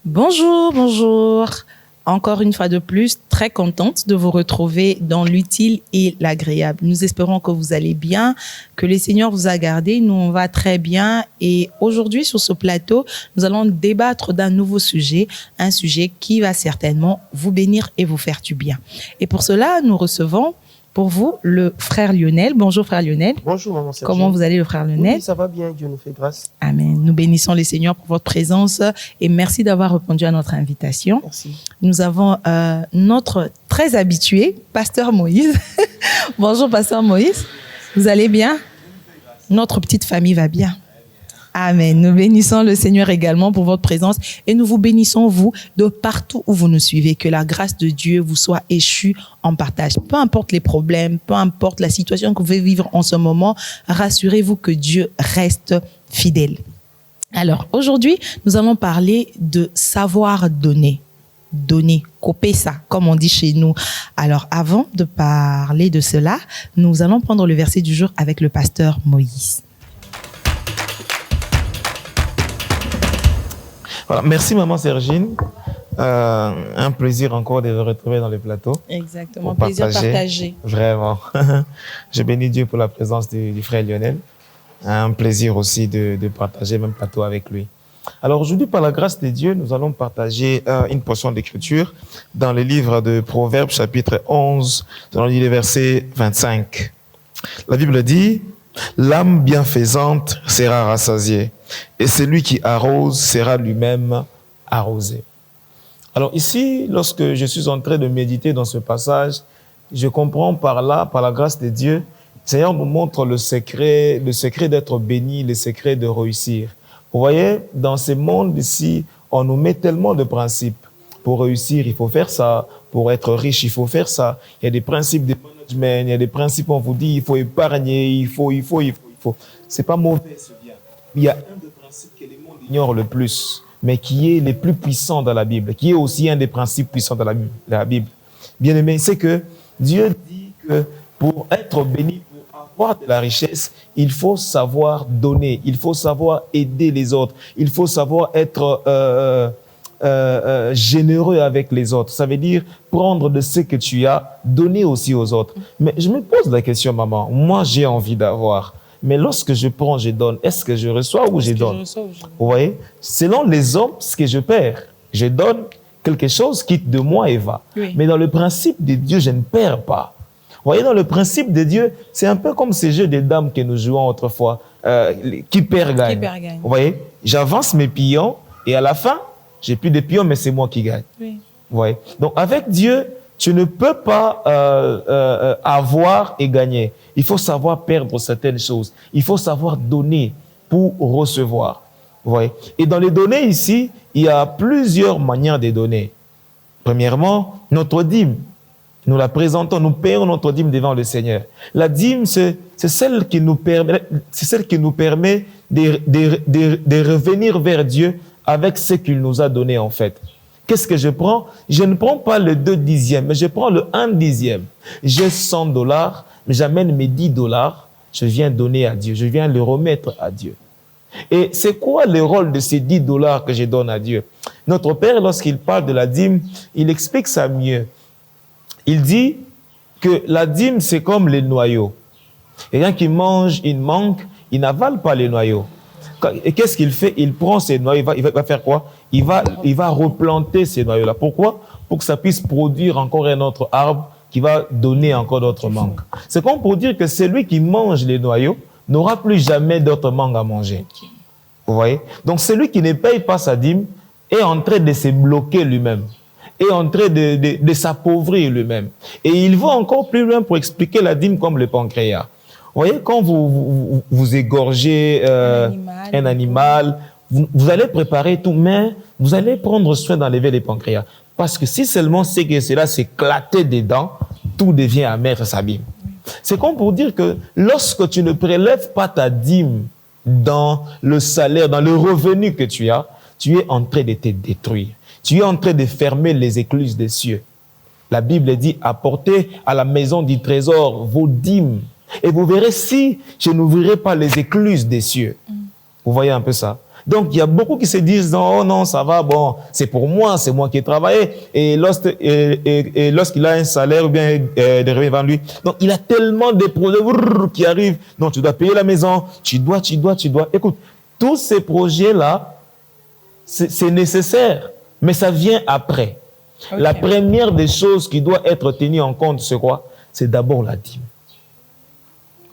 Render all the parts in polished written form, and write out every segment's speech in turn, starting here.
Bonjour, bonjour. Encore une fois de plus, très contente de vous retrouver dans l'utile et l'agréable. Nous espérons que vous allez bien, que le Seigneur vous a gardé. Nous, on va très bien. Et aujourd'hui, sur ce plateau, nous allons débattre d'un nouveau sujet, un sujet qui va certainement vous bénir et vous faire du bien. Et pour cela, nous recevons pour vous le frère Lionel. Bonjour frère Lionel. Bonjour maman Sergine. Comment vous allez le frère Lionel? Oui, ça va bien, Dieu nous fait grâce. Amen. Nous bénissons le Seigneur pour votre présence et merci d'avoir répondu à notre invitation. Merci. Nous avons notre très habitué, Pasteur Moïse. Bonjour Pasteur Moïse. Vous allez bien? Notre petite famille va bien. Amen. Nous bénissons le Seigneur également pour votre présence et nous vous bénissons, vous, de partout où vous nous suivez. Que la grâce de Dieu vous soit échue en partage. Peu importe les problèmes, peu importe la situation que vous pouvez vivre en ce moment, rassurez-vous que Dieu reste fidèle. Alors, aujourd'hui, nous allons parler de savoir donner. Donner, couper ça, comme on dit chez nous. Alors, avant de parler de cela, nous allons prendre le verset du jour avec le pasteur Moïse. Voilà, merci maman Sergine. Un plaisir encore de vous retrouver dans le plateau. Exactement, plaisir partagé. Vraiment. Je bénis Dieu pour la présence du frère Lionel. Un plaisir aussi de partager même plateau avec lui. Alors aujourd'hui, par la grâce de Dieu, nous allons partager une portion d'écriture dans le livre de Proverbes, chapitre 11, dans le verset 25. La Bible dit: l'âme bienfaisante sera rassasiée, et celui qui arrose sera lui-même arrosé. Alors ici, lorsque je suis en train de méditer dans ce passage, je comprends par là, par la grâce de Dieu, le Seigneur nous montre le secret d'être béni, le secret de réussir. Vous voyez, dans ce monde ici, on nous met tellement de principes. Pour réussir, il faut faire ça. Pour être riche, il faut faire ça. Il y a des principes de management, il y a des principes, on vous dit, il faut épargner, il faut. C'est pas mauvais, c'est bien. Il y a un des principes que le monde ignore le plus, mais qui est le plus puissant dans la Bible, qui est aussi un des principes puissants dans la Bible. Bien aimé, c'est que Dieu dit que pour être béni, pour avoir de la richesse, il faut savoir donner, il faut savoir aider les autres, il faut savoir être généreux avec les autres. Ça veut dire prendre de ce que tu as, donner aussi aux autres. Mais je me pose la question, maman, moi j'ai envie d'avoir. Mais lorsque je prends, je donne, est-ce que je reçois ou je donne? Vous voyez, selon les hommes, ce que je perds, je donne quelque chose, quitte de moi et va. Oui. Mais dans le principe de Dieu, je ne perds pas. Vous voyez, dans le principe de Dieu, c'est un peu comme ces jeux de dames que nous jouons autrefois. Qui perd gagne. Vous voyez, j'avance mes pions et à la fin, j'ai plus de pions, mais c'est moi qui gagne. Oui. Vous voyez, donc avec Dieu, tu ne peux pas avoir et gagner. Il faut savoir perdre certaines choses. Il faut savoir donner pour recevoir. Vous voyez? Et dans les données ici, il y a plusieurs manières de donner. Premièrement, notre dîme. Nous la présentons, nous payons notre dîme devant le Seigneur. La dîme, c'est celle qui nous permet de revenir vers Dieu avec ce qu'il nous a donné en fait. Qu'est-ce que je prends? Je ne prends pas le 2 dixièmes, mais je prends le 1 dixième. J'ai $100, mais j'amène mes $10. Je viens donner à Dieu. Je viens le remettre à Dieu. Et c'est quoi le rôle de ces $10 que je donne à Dieu? Notre Père, lorsqu'il parle de la dîme, il explique ça mieux. Il dit que la dîme, c'est comme les noyaux. Quelqu'un qui mange une mangue, il n'avale pas les noyaux. Et qu'est-ce qu'il fait? Il prend ces noyaux, il va faire quoi? Il va replanter ces noyaux-là. Pourquoi? Pour que ça puisse produire encore un autre arbre qui va donner encore d'autres mangues. C'est comme pour dire que celui qui mange les noyaux n'aura plus jamais d'autres mangues à manger. Okay. Vous voyez? Donc celui qui ne paye pas sa dîme est en train de se bloquer lui-même, est en train de s'appauvrir lui-même. Et il va encore plus loin pour expliquer la dîme comme le pancréas. Vous voyez, quand vous égorgez un animal, vous allez préparer tout, mais vous allez prendre soin d'enlever les pancréas. Parce que si seulement c'est que cela s'éclatait dedans, tout devient amer, ça s'abîme. C'est comme pour dire que lorsque tu ne prélèves pas ta dîme dans le salaire, dans le revenu que tu as, tu es en train de te détruire. Tu es en train de fermer les écluses des cieux. La Bible dit, apportez à la maison du trésor vos dîmes. Et vous verrez si je n'ouvrirai pas les écluses des cieux. Vous voyez un peu ça? Donc, il y a beaucoup qui se disent, oh non, ça va, bon, c'est pour moi, c'est moi qui ai travaillé. Et lorsqu'il a un salaire ou bien des revenus devant lui, donc il a tellement de projets qui arrivent. Donc, tu dois payer la maison, tu dois. Écoute, tous ces projets-là, c'est nécessaire, mais ça vient après. Okay. La première des choses qui doit être tenue en compte, c'est quoi? C'est d'abord la dîme.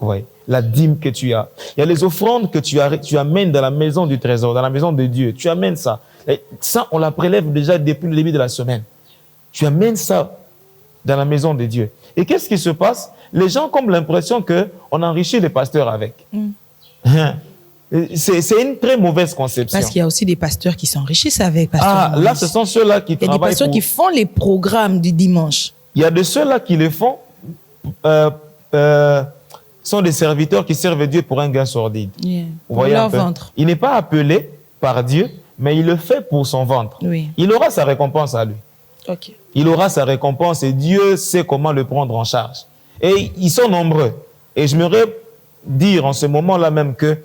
Oui, la dîme que tu as. Il y a les offrandes que tu amènes dans la maison du trésor, dans la maison de Dieu. Tu amènes ça. Et ça, on la prélève déjà depuis le début de la semaine. Tu amènes ça dans la maison de Dieu. Et qu'est-ce qui se passe? Les gens ont l'impression qu'on enrichit les pasteurs avec. C'est une très mauvaise conception. Parce qu'il y a aussi des pasteurs qui s'enrichissent avec. Là, ce sont ceux-là qui travaillent. Il y a des pasteurs qui font les programmes du dimanche. Il y a de ceux-là qui les font. Sont des serviteurs qui servent Dieu pour un gain sordide. Pour leur ventre. Il n'est pas appelé par Dieu, mais il le fait pour son ventre. Oui. Il aura sa récompense à lui. Okay. Il aura sa récompense et Dieu sait comment le prendre en charge. Et ils sont nombreux. Et je m'aimerais dire en ce moment-là même que,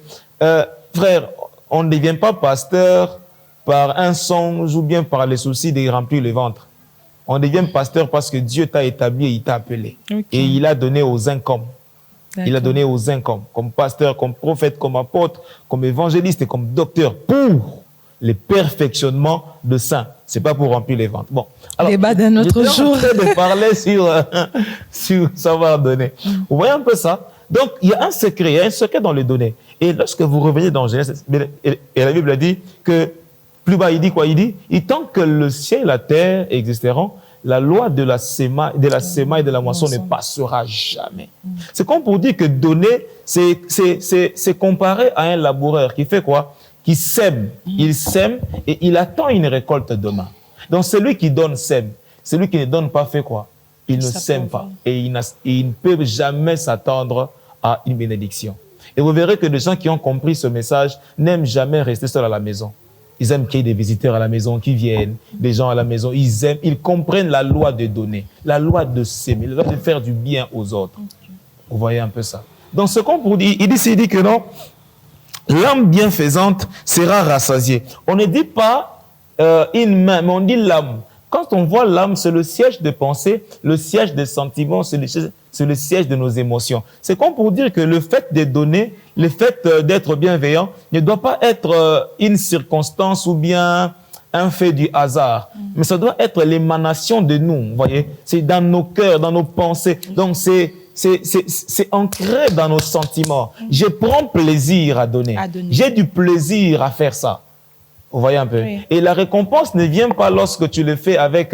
frère, on ne devient pas pasteur par un songe ou bien par les soucis de remplir le ventre. On devient pasteur parce que Dieu t'a établi et il t'a appelé. Okay. Et il a donné aux uns comme. Il a donné aux uns comme pasteur, comme prophète, comme apôtre, comme évangéliste et comme docteur pour le perfectionnement de saints. C'est pas pour remplir les ventres. Bon. Alors, débat d'un autre jour. Je vais parler sur savoir donner. Vous voyez un peu ça? Donc, il y a un secret dans les données. Et lorsque vous revenez dans Genèse, et la Bible dit que, plus bas, il dit quoi? Il dit, tant que le ciel et la terre existeront, la loi de la sémaille et de la moisson ne passera jamais. C'est comme pour dire que donner, c'est comparé à un laboureur qui fait quoi? Qui sème. Il sème et il attend une récolte demain. Donc celui qui donne sème. Celui qui ne donne pas fait quoi? Il ne sème pas. Et il ne peut jamais s'attendre à une bénédiction. Et vous verrez que les gens qui ont compris ce message n'aiment jamais rester seuls à la maison. Ils aiment qu'il y ait des visiteurs à la maison qui viennent, des gens à la maison. Ils comprennent la loi de donner, la loi de s'aimer, la loi de faire du bien aux autres. Vous voyez un peu ça. Donc, ce qu'on vous dit, il dit que non, l'âme bienfaisante sera rassasiée. On ne dit pas une main, mais on dit l'âme. Quand on voit l'âme, c'est le siège de pensée, le siège des sentiments, c'est le siège de nos émotions. C'est comme pour dire que le fait de donner, le fait d'être bienveillant ne doit pas être une circonstance ou bien un fait du hasard, mais ça doit être l'émanation de nous, vous voyez. C'est dans nos cœurs, dans nos pensées. Donc, c'est ancré dans nos sentiments. Je prends plaisir à donner. J'ai du plaisir à faire ça. Vous voyez un peu. Oui. Et la récompense ne vient pas lorsque tu le fais avec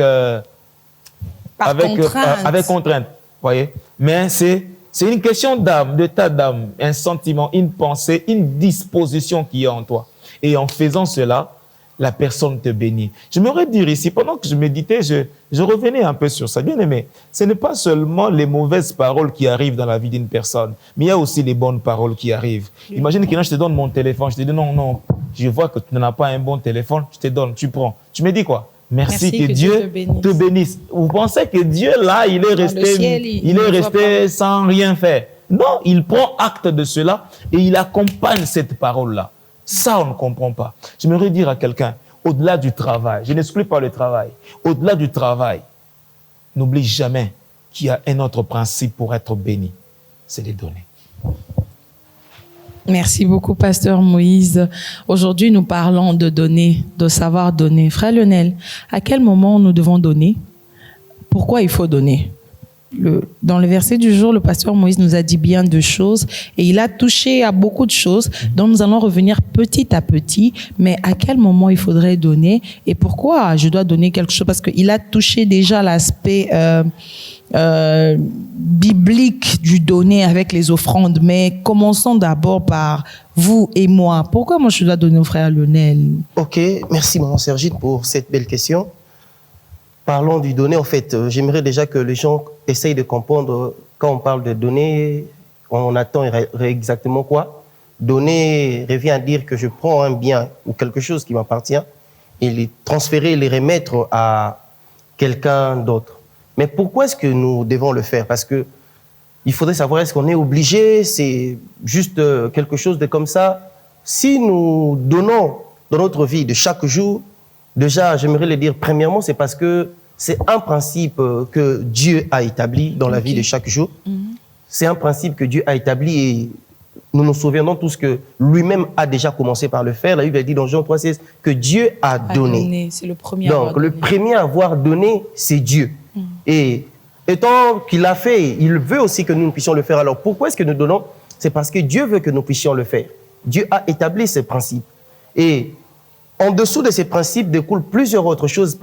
contrainte. Vous voyez. Mais c'est une question d'âme, d'état d'âme, un sentiment, une pensée, une disposition qui est en toi. Et en faisant cela, la personne te bénit. Je m'aurais dit ici, pendant que je méditais, je revenais un peu sur ça. Bien aimé, ce n'est pas seulement les mauvaises paroles qui arrivent dans la vie d'une personne, mais il y a aussi les bonnes paroles qui arrivent. Oui. Imagine que je te donne mon téléphone, je te dis non, je vois que tu n'as pas un bon téléphone, je te donne, tu prends. Tu me dis quoi? Merci que Dieu te bénisse. Vous pensez que Dieu, là, il est resté sans rien faire? Non, il prend acte de cela et il accompagne cette parole-là. Ça, on ne comprend pas. J'aimerais dire à quelqu'un, au-delà du travail, je n'exclus pas le travail, au-delà du travail, n'oublie jamais qu'il y a un autre principe pour être béni, c'est les donner. Merci beaucoup, Pasteur Moïse. Aujourd'hui, nous parlons de donner, de savoir donner. Frère Lionel, à quel moment nous devons donner? Pourquoi il faut donner? Dans le verset du jour, le pasteur Moïse nous a dit bien de choses et il a touché à beaucoup de choses dont nous allons revenir petit à petit. Mais à quel moment il faudrait donner et pourquoi je dois donner quelque chose? Parce qu'il a touché déjà l'aspect biblique du donner avec les offrandes. Mais commençons d'abord par vous et moi. Pourquoi moi je dois donner au frère Lionel? Ok, merci maman Sergine pour cette belle question. Parlons du donner, en fait, j'aimerais déjà que les gens essayent de comprendre, quand on parle de donner, on attend exactement quoi? Donner revient à dire que je prends un bien ou quelque chose qui m'appartient et les transférer, les remettre à quelqu'un d'autre. Mais pourquoi est-ce que nous devons le faire? Parce que il faudrait savoir est-ce qu'on est obligé, c'est juste quelque chose de comme ça. Si nous donnons dans notre vie de chaque jour, déjà, j'aimerais le dire, premièrement, c'est parce que c'est un principe que Dieu a établi dans la vie de chaque jour. C'est un principe que Dieu a établi et nous nous souvenons tous que lui-même a déjà commencé par le faire. La Bible dit dans Jean 3,16 que Dieu a donné. C'est le premier à Donc, avoir le donné. premier à avoir donné, c'est Dieu. Et étant qu'il l'a fait, il veut aussi que nous puissions le faire. Alors, pourquoi est-ce que nous donnons? C'est parce que Dieu veut que nous puissions le faire. Dieu a établi ces principes. Et en dessous de ces principes découlent plusieurs autres choses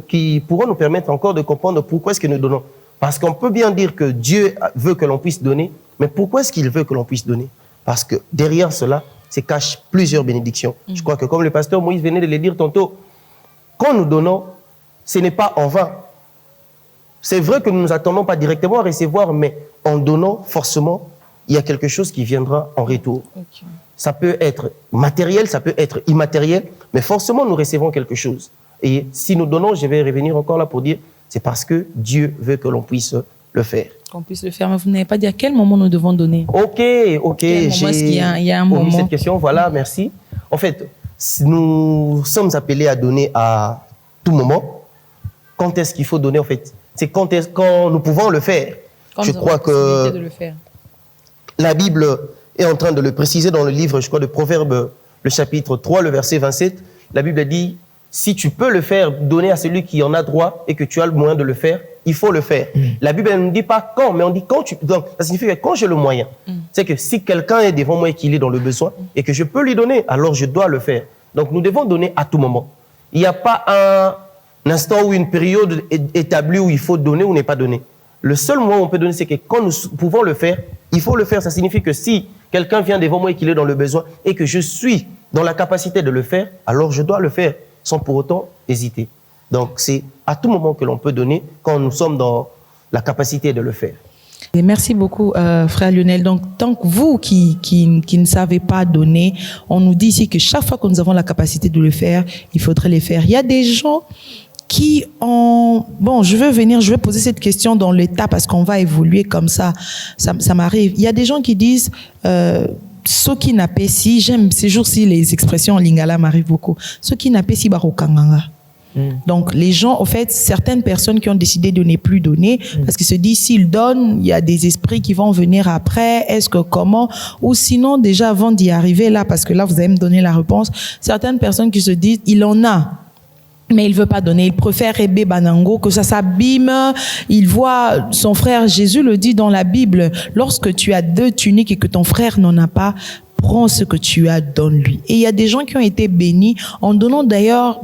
qui pourront nous permettre encore de comprendre pourquoi est-ce que nous donnons. Parce qu'on peut bien dire que Dieu veut que l'on puisse donner, mais pourquoi est-ce qu'il veut que l'on puisse donner? Parce que derrière cela se cachent plusieurs bénédictions. Je crois que comme le pasteur Moïse venait de le dire tantôt, quand nous donnons, ce n'est pas en vain. C'est vrai que nous ne nous attendons pas directement à recevoir, mais en donnant, forcément, il y a quelque chose qui viendra en retour. Ok. Ça peut être matériel, ça peut être immatériel, mais forcément, nous recevons quelque chose. Et si nous donnons, je vais revenir encore là pour dire, c'est parce que Dieu veut que l'on puisse le faire. Qu'on puisse le faire, mais vous n'avez pas dit à quel moment nous devons donner. Ok. Quel moment est-ce qu'il y a un omis moment? cette question, voilà, merci. En fait, nous sommes appelés à donner à tout moment. Quand est-ce qu'il faut donner, en fait? C'est quand nous pouvons le faire. Quand Je nous avons crois la possibilité que de le faire. la Bible est en train de le préciser dans le livre, je crois, de Proverbes, le chapitre 3, le verset 27. La Bible dit, si tu peux le faire, donner à celui qui en a droit et que tu as le moyen de le faire, il faut le faire. La Bible ne nous dit pas quand, mais on dit quand tu... Donc, ça signifie que quand j'ai le moyen, c'est que si quelqu'un est devant moi et qu'il est dans le besoin et que je peux lui donner, alors je dois le faire. Donc, nous devons donner à tout moment. Il n'y a pas un instant ou une période établie où il faut donner ou n'est pas donner. Le seul moment où on peut donner, c'est que quand nous pouvons le faire, il faut le faire. Ça signifie que si quelqu'un vient devant moi et qu'il est dans le besoin et que je suis dans la capacité de le faire, alors je dois le faire sans pour autant hésiter. Donc, c'est à tout moment que l'on peut donner quand nous sommes dans la capacité de le faire. Et merci beaucoup, frère Lionel. Donc, tant que vous qui ne savez pas donner, on nous dit ici que chaque fois que nous avons la capacité de le faire, il faudrait le faire. Il y a des gens qui ont... Bon, je vais poser cette question dans l'état parce qu'on va évoluer comme ça. Ça m'arrive. Il y a des gens qui disent... ceux qui n'apprécient, j'aime ces jours-ci, les expressions en lingala m'arrivent beaucoup. Ceux qui n'apprécient barokanganga. Donc, les gens, en fait, certaines personnes qui ont décidé de ne plus donner, parce qu'ils se disent, s'ils donnent, il y a des esprits qui vont venir après, est-ce que comment? Ou sinon, déjà, avant d'y arriver là, parce que là, vous allez me donner la réponse, certaines personnes qui se disent, il en a, mais il veut pas donner. Il préfère Ebe Banango, que ça s'abîme. Il voit son frère, Jésus le dit dans la Bible, lorsque tu as 2 tuniques et que ton frère n'en a pas, prends ce que tu as, donne-lui. Et il y a des gens qui ont été bénis en donnant d'ailleurs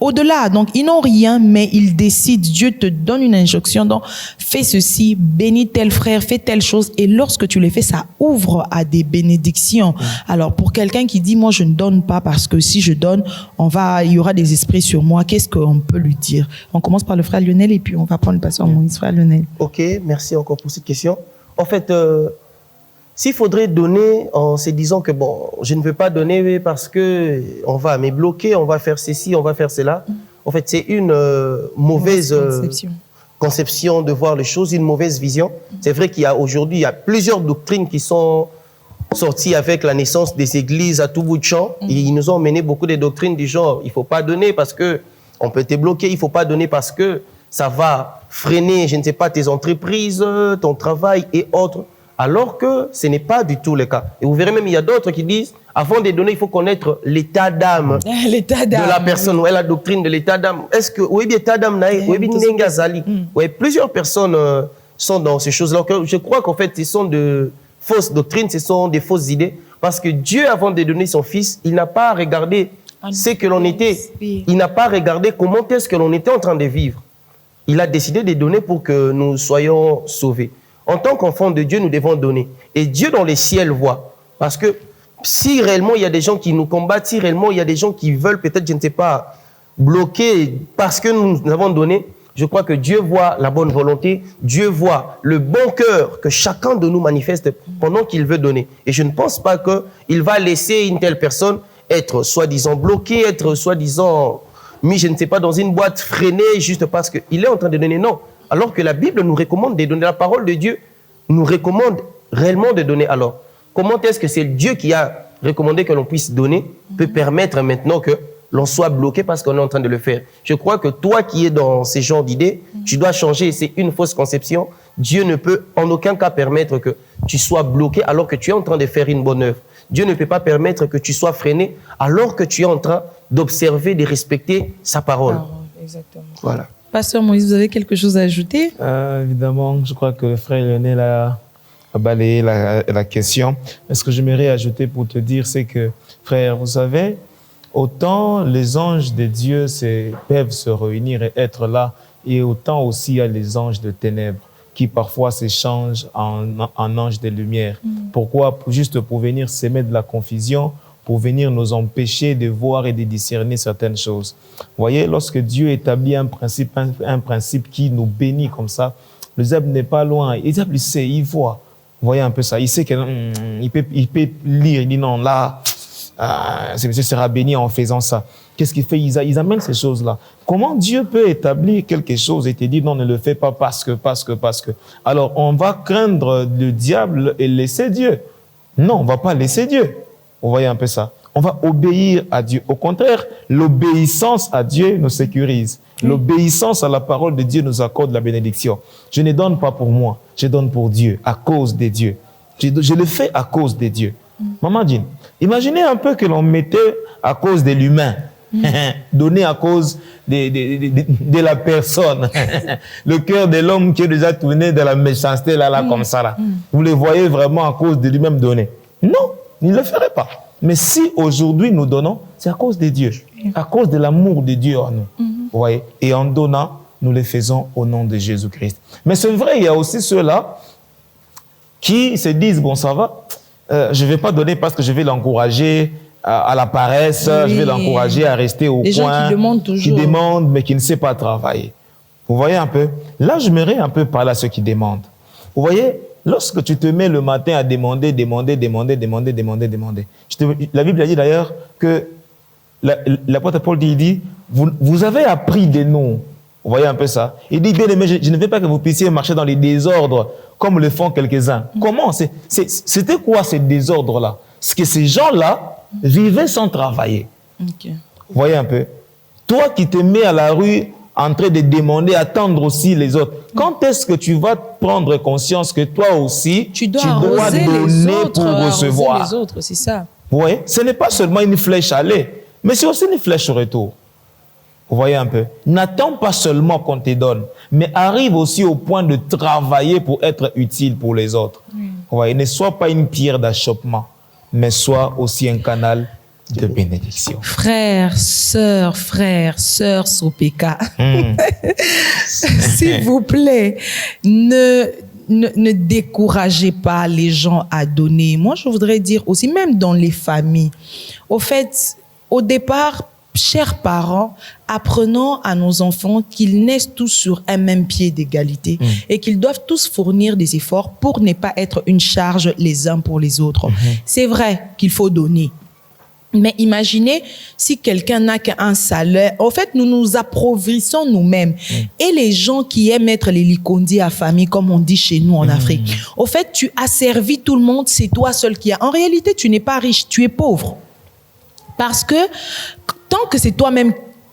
au-delà. Donc, ils n'ont rien, mais ils décident. Dieu te donne une injonction. Donc, fais ceci, bénis tel frère, fais telle chose. Et lorsque tu le fais, ça ouvre à des bénédictions. Alors, pour quelqu'un qui dit, moi, je ne donne pas parce que si je donne, il y aura des esprits sur moi. Qu'est-ce qu'on peut lui dire? On commence par le frère Lionel et puis on va prendre le pasteur Moïse. Frère Lionel. Ok, merci encore pour cette question. En fait, s'il faudrait donner en se disant que bon, je ne veux pas donner parce que on va me bloquer, on va faire ceci, on va faire cela. En fait, c'est une mauvaise conception de voir les choses, une mauvaise vision. C'est vrai qu'il y a aujourd'hui, il y a plusieurs doctrines qui sont sorties avec la naissance des églises à tout bout de champ. Et ils nous ont mené beaucoup de doctrines du genre, il faut pas donner parce que on peut te bloquer, il faut pas donner parce que ça va freiner, je ne sais pas, tes entreprises, ton travail et autres. Alors que ce n'est pas du tout le cas. Et vous verrez même, il y a d'autres qui disent, avant de donner, il faut connaître l'état d'âme de la personne. Ouais, la doctrine de l'état d'âme. Est-ce que, oui, l'état d'âme, plusieurs personnes sont dans ces choses-là. Je crois qu'en fait, ce sont de fausses doctrines, ce sont des fausses idées. Parce que Dieu, avant de donner son Fils, il n'a pas regardé ce que l'on était. Il n'a pas regardé comment est-ce que l'on était en train de vivre. Il a décidé de donner pour que nous soyons sauvés. En tant qu'enfants de Dieu, nous devons donner. Et Dieu dans les ciels voit. Parce que si réellement il y a des gens qui nous combattent, si réellement il y a des gens qui veulent peut-être, je ne sais pas, bloquer parce que nous avons donné, je crois que Dieu voit la bonne volonté, Dieu voit le bon cœur que chacun de nous manifeste pendant qu'il veut donner. Et je ne pense pas qu'il va laisser une telle personne être soi-disant bloquée, être soi-disant mis, je ne sais pas, dans une boîte freinée juste parce qu'il est en train de donner. Non. Alors que la Bible nous recommande de donner la parole de Dieu, nous recommande réellement de donner. Alors, comment est-ce que c'est Dieu qui a recommandé que l'on puisse donner peut permettre maintenant que l'on soit bloqué parce qu'on est en train de le faire? Je crois que toi qui es dans ces genres d'idées, tu dois changer. C'est une fausse conception. Dieu ne peut en aucun cas permettre que tu sois bloqué alors que tu es en train de faire une bonne œuvre. Dieu ne peut pas permettre que tu sois freiné alors que tu es en train d'observer, de respecter sa parole. Exactement. Voilà. Pasteur Moïse, vous avez quelque chose à ajouter? Évidemment, je crois que le frère Lionel a balayé la question. Mais ce que j'aimerais ajouter pour te dire, c'est que, frère, vous savez, autant les anges de Dieu peuvent se réunir et être là, et autant aussi il y a les anges de ténèbres qui parfois s'échangent en anges de lumière. Pourquoi? Juste pour venir s'aimer de la confusion, pour venir nous empêcher de voir et de discerner certaines choses. Vous voyez, lorsque Dieu établit un principe qui nous bénit comme ça, le diable n'est pas loin. Le diable, il sait, il voit. Vous voyez un peu ça. Il sait qu'il peut lire, il dit non, là, ce monsieur sera béni en faisant ça. Qu'est-ce qu'il fait? Ils amènent ces choses-là. Comment Dieu peut établir quelque chose et te dire non, ne le fais pas parce que. Alors, on va craindre le diable et laisser Dieu. Non, on ne va pas laisser Dieu. Vous voyez un peu ça. On va obéir à Dieu. Au contraire, l'obéissance à Dieu nous sécurise. L'obéissance à la parole de Dieu nous accorde la bénédiction. Je ne donne pas pour moi, je donne pour Dieu, à cause de Dieu. Je le fais à cause de Dieu. Maman Jean, imaginez un peu que l'on mettait à cause de l'humain, donné à cause de la personne. Le cœur de l'homme qui est déjà tourné de la méchanceté, là, comme ça. Là. Vous le voyez vraiment à cause de lui-même donné. Non, il ne le ferait pas. Mais si aujourd'hui nous donnons, c'est à cause de Dieu, à cause de l'amour de Dieu en nous. Vous voyez? Et en donnant, nous le faisons au nom de Jésus-Christ. Mais c'est vrai, il y a aussi ceux-là qui se disent, bon, ça va, je ne vais pas donner parce que je vais l'encourager à la paresse, je vais l'encourager à rester au coin. Les gens qui demandent toujours. Qui demandent, mais qui ne savent pas travailler. Vous voyez un peu? Là, je m'aimerais un peu parler à ceux qui demandent. Vous voyez? Lorsque tu te mets le matin à demander. La Bible a dit d'ailleurs que l'apôtre Paul dit, vous avez appris des noms. Vous voyez un peu ça? Il dit, bien aimé, je ne veux pas que vous puissiez marcher dans les désordres comme le font quelques-uns. Comment? C'était quoi ces désordres-là? C'est que ces gens-là vivaient sans travailler. Okay. Vous voyez un peu? Toi qui te mets à la rue en train de demander, attendre aussi les autres. Quand est-ce que tu vas prendre conscience que toi aussi, tu dois donner pour recevoir? Les autres, c'est ça. Vous voyez? Ce n'est pas seulement une flèche aller, mais c'est aussi une flèche au retour. Vous voyez un peu? N'attends pas seulement qu'on te donne, mais arrive aussi au point de travailler pour être utile pour les autres. Vous voyez? Ne sois pas une pierre d'achoppement, mais sois aussi un canal de bénédiction. Frères, sœurs, Sopeka, s'il vous plaît, ne découragez pas les gens à donner. Moi, je voudrais dire aussi, même dans les familles, au fait, au départ, chers parents, apprenons à nos enfants qu'ils naissent tous sur un même pied d'égalité et qu'ils doivent tous fournir des efforts pour ne pas être une charge les uns pour les autres. C'est vrai qu'il faut donner. Mais imaginez si quelqu'un n'a qu'un salaire. En fait, nous nous appauvrissons nous-mêmes. Et les gens qui aiment être les likondi à famille, comme on dit chez nous en Afrique, au fait, tu as servi tout le monde, c'est toi seul qui as. En réalité, tu n'es pas riche, tu es pauvre. Parce que tant que c'est toi-même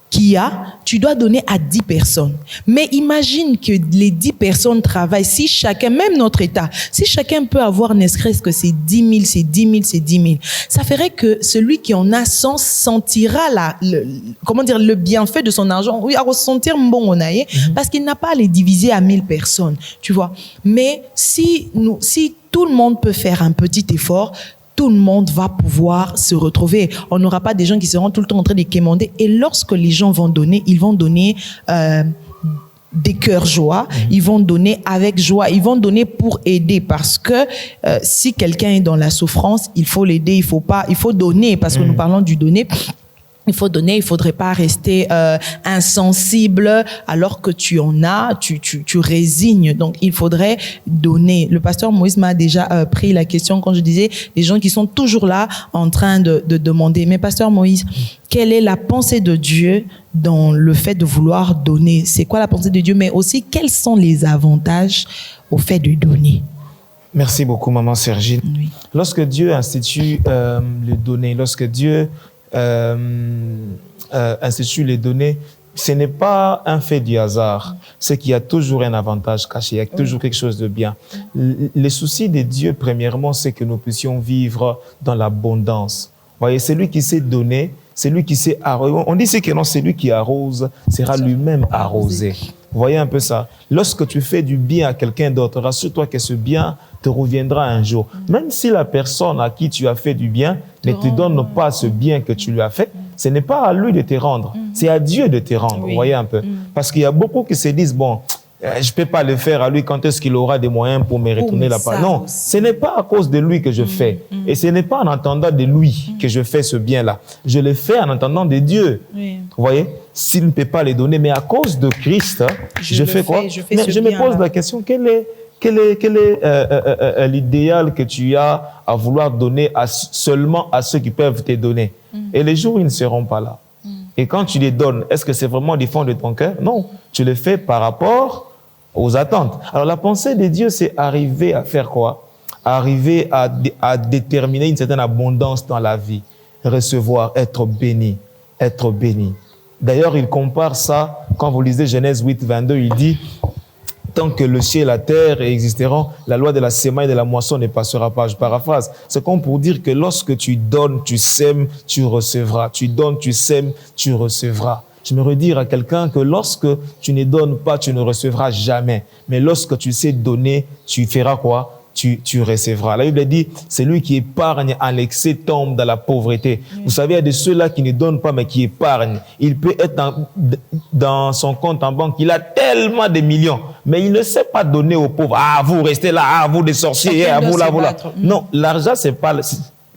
qui as, tu dois donner à 10 personnes. Mais imagine que les 10 personnes travaillent. Si chacun, même notre État, si chacun peut avoir ne serait-ce que c'est 10 000, ça ferait que celui qui en a 100 sentira le bienfait de son argent. Oui, à ressentir bon on aille, parce qu'il n'a pas à les diviser à 1000 personnes, tu vois. Mais si tout le monde peut faire un petit effort, tout le monde va pouvoir se retrouver. On n'aura pas des gens qui seront tout le temps en train de quémander. Et lorsque les gens vont donner, ils vont donner des cœurs joie, ils vont donner avec joie, ils vont donner pour aider. Parce que si quelqu'un est dans la souffrance, il faut l'aider, il faut donner, parce que nous parlons du donner. Il faut donner, il faudrait pas rester insensible alors que tu en as, tu résignes. Donc, il faudrait donner. Le pasteur Moïse m'a déjà pris la question quand je disais les gens qui sont toujours là en train de demander. Mais pasteur Moïse, quelle est la pensée de Dieu dans le fait de vouloir donner? C'est quoi la pensée de Dieu? Mais aussi, quels sont les avantages au fait de donner? Merci beaucoup, maman Sergine. Oui. Lorsque Dieu institue les données, lorsque Dieu institue les données, ce n'est pas un fait du hasard. C'est qu'il y a toujours un avantage caché, il y a toujours quelque chose de bien. Les soucis de Dieu, premièrement, c'est que nous puissions vivre dans l'abondance. Vous voyez, c'est lui qui sait donner, c'est lui qui sait arroser. On dit que non, c'est lui qui arrose, sera lui-même arrosé. Vous voyez un peu ça? Lorsque tu fais du bien à quelqu'un d'autre, rassure-toi que ce bien te reviendra un jour. Même si la personne à qui tu as fait du bien ne te donne pas ce bien que tu lui as fait, ce n'est pas à lui de te rendre, c'est à Dieu de te rendre. Oui. Vous voyez un peu? Parce qu'il y a beaucoup qui se disent, bon, je ne peux pas le faire à lui, quand est-ce qu'il aura des moyens pour me retourner la part? Non, ce n'est pas à cause de lui que je fais. Et ce n'est pas en entendant de lui que je fais ce bien-là. Je le fais en entendant de Dieu. Oui. Vous voyez? S'il ne peut pas les donner, mais à cause de Christ, je fais quoi? Mais je me pose la question, quel est l'idéal que tu as à vouloir donner seulement à ceux qui peuvent te donner? Et les jours, ils ne seront pas là. Et quand tu les donnes, est-ce que c'est vraiment du fond de ton cœur? Non, tu le fais par rapport aux attentes. Alors la pensée de Dieu, c'est arriver à faire quoi? Arriver à déterminer une certaine abondance dans la vie. Recevoir, être béni, être béni. D'ailleurs, il compare ça, quand vous lisez Genèse 8, 22, il dit, tant que le ciel et la terre existeront, la loi de la semaille et de la moisson ne passera pas. Je paraphrase. C'est comme pour dire que lorsque tu donnes, tu sèmes, tu recevras. Tu donnes, tu sèmes, tu recevras. Je me redire à quelqu'un que lorsque tu ne donnes pas, tu ne recevras jamais. Mais lorsque tu sais donner, tu feras quoi? Tu recevras. La Bible dit, celui qui épargne en l'excès tombe dans la pauvreté. Vous savez, il y a de ceux-là qui ne donnent pas, mais qui épargnent. Il peut être dans son compte en banque, il a tellement de millions, mais il ne sait pas donner aux pauvres. Ah, vous restez là, ah, vous des sorciers, ah, vous là, vous là. Non, l'argent, c'est pas...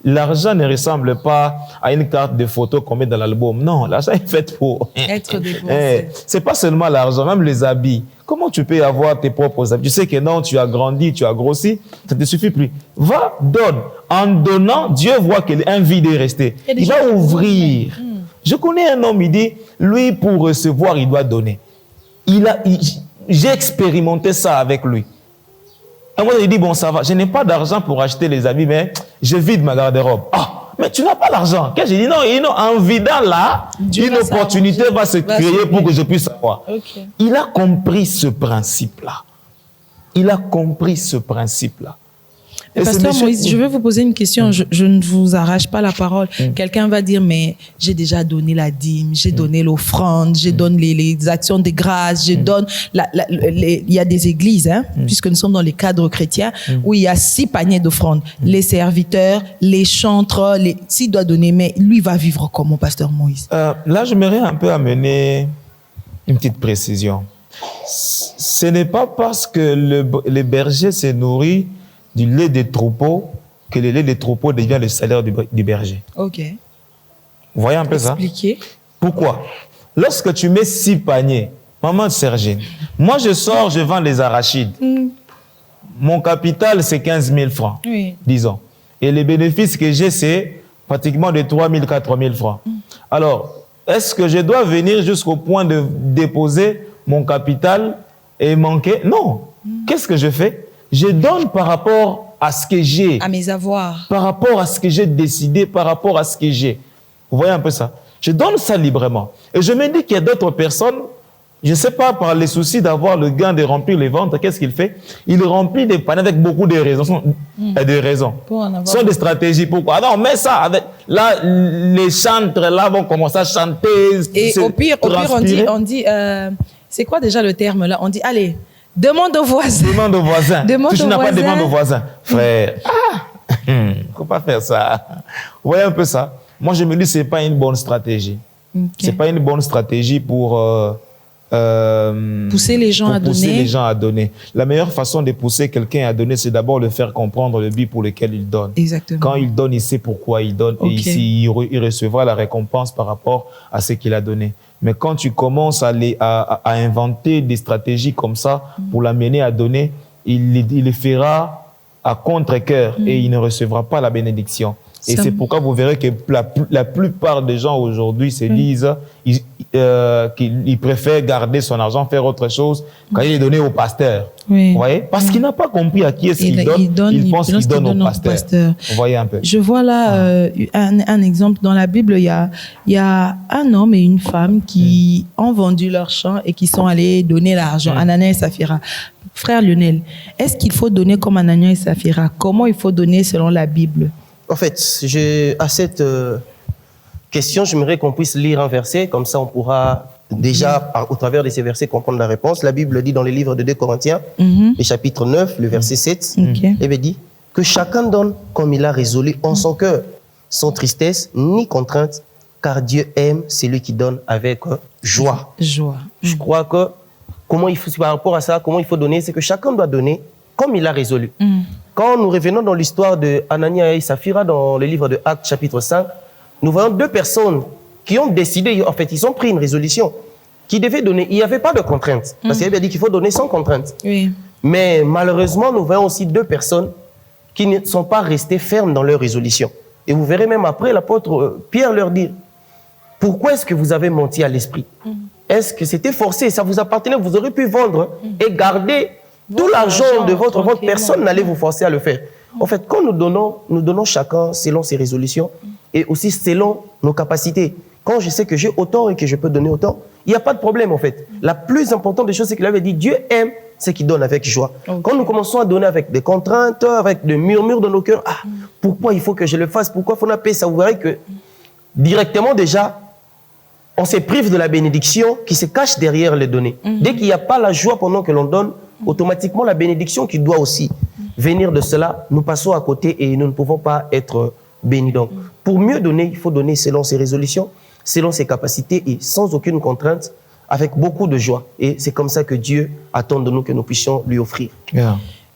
L'argent ne ressemble pas à une carte de photo qu'on met dans l'album. Non, l'argent est fait pour être dépensé. C'est pas seulement l'argent, même les habits. Comment tu peux avoir tes propres habits? Tu sais que non, tu as grandi, tu as grossi, ça ne te suffit plus. Va, donne. En donnant, Dieu voit qu'un vide est resté. Il va ouvrir. Je connais un homme, il dit, lui, pour recevoir, il doit donner. J'ai expérimenté ça avec lui. Et moi, il dit, bon, ça va, je n'ai pas d'argent pour acheter les habits, mais je vide ma garde-robe. Ah, mais tu n'as pas d'argent. Qu'est-ce que j'ai dit? Non, en vidant là, une opportunité va se créer pour que je puisse savoir. Okay. Il a compris ce principe-là. Il a compris ce principe-là. Pasteur Moïse, je vais vous poser une question. Je ne vous arrache pas la parole. Quelqu'un va dire, mais j'ai déjà donné la dîme, j'ai donné l'offrande, j'ai donné les actions de grâce, je donne... Il y a des églises, hein, puisque nous sommes dans les cadres chrétiens, où il y a 6 paniers d'offrandes. Les serviteurs, les chantres, s'il doit donner, mais lui va vivre comment, Pasteur Moïse? Là, j'aimerais un peu amener une petite précision. Ce n'est pas parce que le berger se nourrit du lait des troupeaux que le lait des troupeaux devient le salaire du berger. Ok. Vous voyez un peu ça? Expliquez. Pourquoi? Lorsque tu mets 6 paniers, maman Sergine, moi je sors, je vends les arachides. Mon capital, c'est 15 000 francs, disons. Et les bénéfices que j'ai, c'est pratiquement de 3 000, 4 000 francs. Alors, est-ce que je dois venir jusqu'au point de déposer mon capital et manquer? Non. Qu'est-ce que je fais? Je donne par rapport à ce que j'ai. À mes avoirs. Par rapport à ce que j'ai décidé, par rapport à ce que j'ai. Vous voyez un peu ça? Je donne ça librement. Et je me dis qu'il y a d'autres personnes, je ne sais pas, par les soucis d'avoir le gain de remplir les ventres, qu'est-ce qu'il fait? Il remplit des paniers avec beaucoup de raisons. Des raisons. Ce sont des stratégies. Pourquoi? Ah non, mais ça, avec, là, les chantres là vont commencer à chanter. Et au pire on dit c'est quoi déjà le terme là? On dit, allez, demande au voisin. Demande au voisin. Tu n'as pas de demande au voisin. Frère, il ne faut pas faire ça. Vous voyez un peu ça? Moi, je me dis que ce n'est pas une bonne stratégie. Ce n'est pas une bonne stratégie pour pousser les gens à donner. La meilleure façon de pousser quelqu'un à donner, c'est d'abord le faire comprendre le but pour lequel il donne. Exactement. Quand il donne, il sait pourquoi il donne. Et ici, il recevra la récompense par rapport à ce qu'il a donné. Mais quand tu commences à inventer des stratégies comme ça pour l'amener à donner, il le fera à contre-cœur et il ne recevra pas la bénédiction. Et c'est pourquoi vous verrez que la plupart des gens aujourd'hui se disent qu'il préfère garder son argent, faire autre chose, quand il est donné au pasteur. Oui. Vous voyez? Parce qu'il n'a pas compris à qui est-ce qu'il donne. Il pense qu'il donne au pasteur. Vous voyez un peu? Je vois là un exemple. Dans la Bible, il y a un homme et une femme qui ont vendu leur champ et qui sont allés donner l'argent. Anania et Saphira. Frère Lionel, est-ce qu'il faut donner comme Anania et Saphira? Comment il faut donner selon la Bible? En fait, à cette question, j'aimerais qu'on puisse lire un verset, comme ça on pourra déjà, au travers de ces versets, comprendre la réponse. La Bible dit dans le livre de 2 Corinthiens, le chapitre 9, le verset 7, il dit que chacun donne comme il a résolu en son cœur, sans tristesse ni contrainte, car Dieu aime celui qui donne avec joie. Je crois que, par rapport à ça, comment il faut donner, c'est que chacun doit donner comme il a résolu. Quand nous revenons dans l'histoire de Anania et Saphira, dans le livre de Actes, chapitre 5, nous voyons 2 personnes qui ont décidé, en fait, ils ont pris une résolution, qui devaient donner. Il n'y avait pas de contrainte, parce qu'il avait dit qu'il faut donner sans contrainte. Oui. Mais malheureusement, nous voyons aussi 2 personnes qui ne sont pas restées fermes dans leur résolution. Et vous verrez même après l'apôtre Pierre leur dire, pourquoi est-ce que vous avez menti à l'esprit? Est-ce que c'était forcé? Ça vous appartenait, vous aurez pu vendre et garder tout l'argent de votre vente, personne n'allait vous forcer à le faire. En fait, quand nous donnons chacun selon ses résolutions et aussi selon nos capacités. Quand je sais que j'ai autant et que je peux donner autant, il n'y a pas de problème en fait. La plus importante des choses, c'est qu'il avait dit, Dieu aime ceux qui donnent avec joie. Quand nous commençons à donner avec des contraintes, avec des murmures dans nos cœurs, pourquoi il faut que je le fasse? Pourquoi il faut la paix? Ça vous verrez que directement déjà, on se prive de la bénédiction qui se cache derrière les données. Dès qu'il n'y a pas la joie pendant que l'on donne, automatiquement la bénédiction qui doit aussi venir de cela, nous passons à côté et nous ne pouvons pas être bénis. Donc, pour mieux donner, il faut donner selon ses résolutions, selon ses capacités et sans aucune contrainte, avec beaucoup de joie. Et c'est comme ça que Dieu attend de nous que nous puissions lui offrir.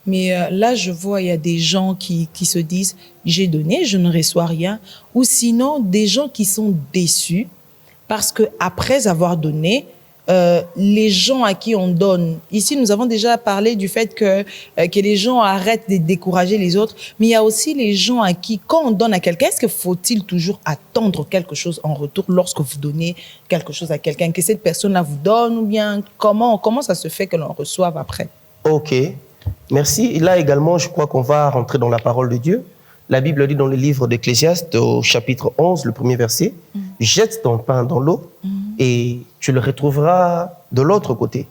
Mais là, je vois, il y a des gens qui se disent, j'ai donné, je ne reçois rien. Ou sinon, des gens qui sont déçus parce qu'après avoir donné, les gens à qui on donne. Ici, nous avons déjà parlé du fait que les gens arrêtent de décourager les autres, mais il y a aussi les gens à qui, quand on donne à quelqu'un, est-ce que faut-il toujours attendre quelque chose en retour lorsque vous donnez quelque chose à quelqu'un, que cette personne-là vous donne, ou bien comment ça se fait que l'on reçoive après? Ok, merci. Et là également, je crois qu'on va rentrer dans la parole de Dieu. La Bible dit dans le livre d'Ecclésiaste, au chapitre 11, le premier verset, « Jette ton pain dans l'eau et tu le retrouveras de l'autre côté. »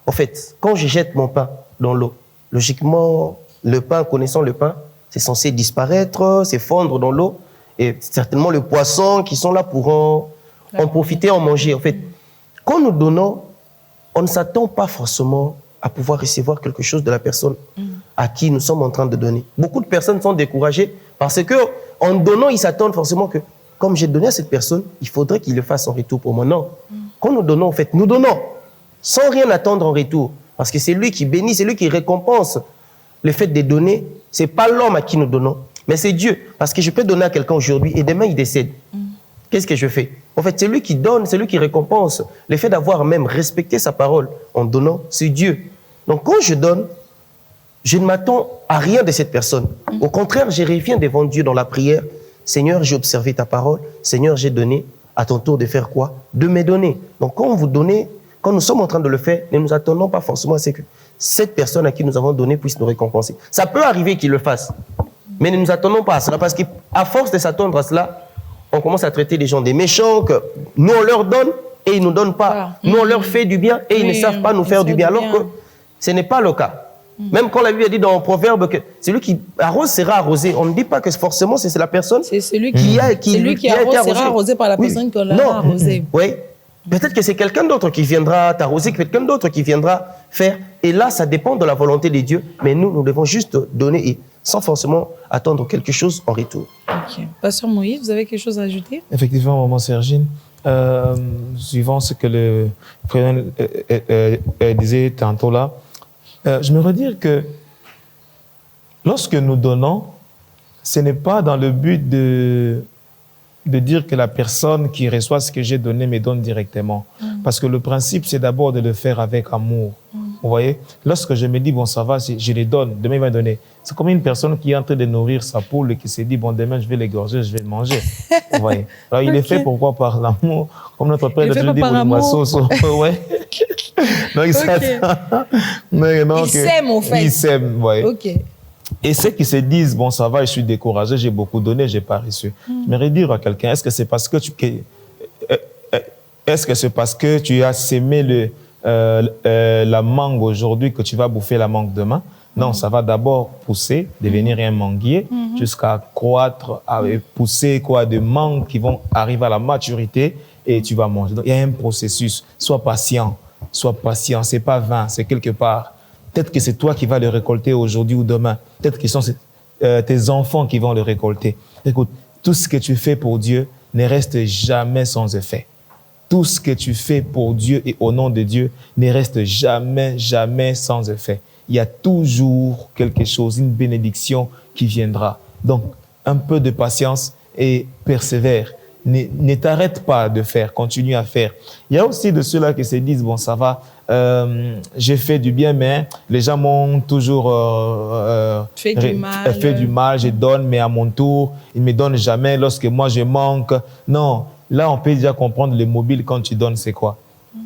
En fait, quand je jette mon pain dans l'eau, logiquement, le pain, connaissant le pain, c'est censé disparaître, s'effondre dans l'eau, et certainement les poissons qui sont là pourront en profiter, en manger. En fait, quand nous donnons, on ne s'attend pas forcément à pouvoir recevoir quelque chose de la personne à qui nous sommes en train de donner. Beaucoup de personnes sont découragées parce que en donnant, ils s'attendent forcément que, comme j'ai donné à cette personne, il faudrait qu'il le fasse en retour pour moi. Non. Quand nous donnons, en fait, nous donnons sans rien attendre en retour. Parce que c'est lui qui bénit, c'est lui qui récompense le fait de donner. Ce n'est pas l'homme à qui nous donnons, mais c'est Dieu. Parce que je peux donner à quelqu'un aujourd'hui et demain il décède. Qu'est-ce que je fais? En fait, c'est lui qui donne, c'est lui qui récompense. Le fait d'avoir même respecté sa parole en donnant, c'est Dieu. Donc quand je donne, je ne m'attends à rien de cette personne. Au contraire, je reviens devant Dieu dans la prière. Seigneur, j'ai observé ta parole. Seigneur, j'ai donné. À ton tour de faire quoi? De me donner. Donc quand vous donnez, quand nous sommes en train de le faire, ne nous attendons pas forcément à ce que cette personne à qui nous avons donné puisse nous récompenser. Ça peut arriver qu'il le fasse, mais ne nous attendons pas à cela, parce qu'à force de s'attendre à cela, on commence à traiter les gens des méchants, que nous on leur donne et ils ne nous donnent pas. Nous on leur fait du bien et ils ne savent pas nous faire du bien, alors que ce n'est pas le cas. Même quand la Bible dit dans un proverbe que celui qui arrose sera arrosé, on ne dit pas que forcément c'est la personne qui arrose sera arrosé par la personne qu'on l'a arrosé. Oui. Peut-être que c'est quelqu'un d'autre qui viendra t'arroser, quelqu'un d'autre qui viendra faire. Et là, ça dépend de la volonté de Dieu. Mais nous devons juste donner et sans forcément attendre quelque chose en retour. Ok. Pasteur Moïse, vous avez quelque chose à ajouter? Effectivement, maman Sergine, suivant ce que le président disait tantôt là, je me redire que lorsque nous donnons, ce n'est pas dans le but de dire que la personne qui reçoit ce que j'ai donné me donne directement. Parce que le principe, c'est d'abord de le faire avec amour. Vous voyez? Lorsque je me dis, bon, ça va, je les donne, demain il va me donner. C'est comme une personne qui est en train de nourrir sa poule et qui s'est dit, bon, demain je vais l'égorger, je vais le manger. Vous voyez? Alors il est fait pourquoi? Par l'amour. Comme notre père l'a dit, ma sauce. Ouais. Donc, il s'aime, en fait. Il s'aime, vous voyez? Ok. Et ceux qui se disent, bon, ça va, je suis découragé, j'ai beaucoup donné, j'ai pas reçu. J'aimerais dire à quelqu'un, est-ce que c'est parce que tu as sémé la mangue aujourd'hui que tu vas bouffer la mangue demain? Non, ça va d'abord pousser, devenir un manguier, jusqu'à croître, pousser de mangues qui vont arriver à la maturité et tu vas manger. Donc, il y a un processus. Sois patient. C'est pas vain, c'est quelque part. Peut-être que c'est toi qui vas le récolter aujourd'hui ou demain. Peut-être que ce sont tes enfants qui vont le récolter. Écoute, tout ce que tu fais pour Dieu ne reste jamais sans effet. Tout ce que tu fais pour Dieu et au nom de Dieu ne reste jamais, jamais sans effet. Il y a toujours quelque chose, une bénédiction qui viendra. Donc, un peu de patience et persévère. Ne t'arrête pas de faire, continue à faire. Il y a aussi de ceux-là qui se disent, bon, ça va, j'ai fait du bien, mais les gens m'ont toujours fait du mal, je donne, mais à mon tour, ils ne me donnent jamais lorsque moi je manque. Non, là, on peut déjà comprendre le mobile quand tu donnes, c'est quoi?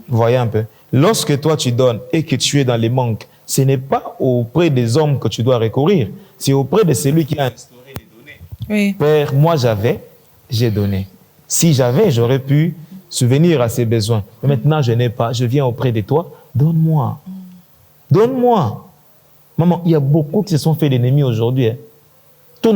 Vous voyez un peu? Lorsque toi, tu donnes et que tu es dans les manques, ce n'est pas auprès des hommes que tu dois recourir, c'est auprès de celui qui a instauré les données. Oui. Père, moi j'avais, j'ai donné. Si j'avais, j'aurais pu subvenir à ses besoins. Mais maintenant, je n'ai pas. Je viens auprès de toi. Donne-moi. Donne-moi. Maman, il y a beaucoup qui se sont fait l'ennemi aujourd'hui. C'est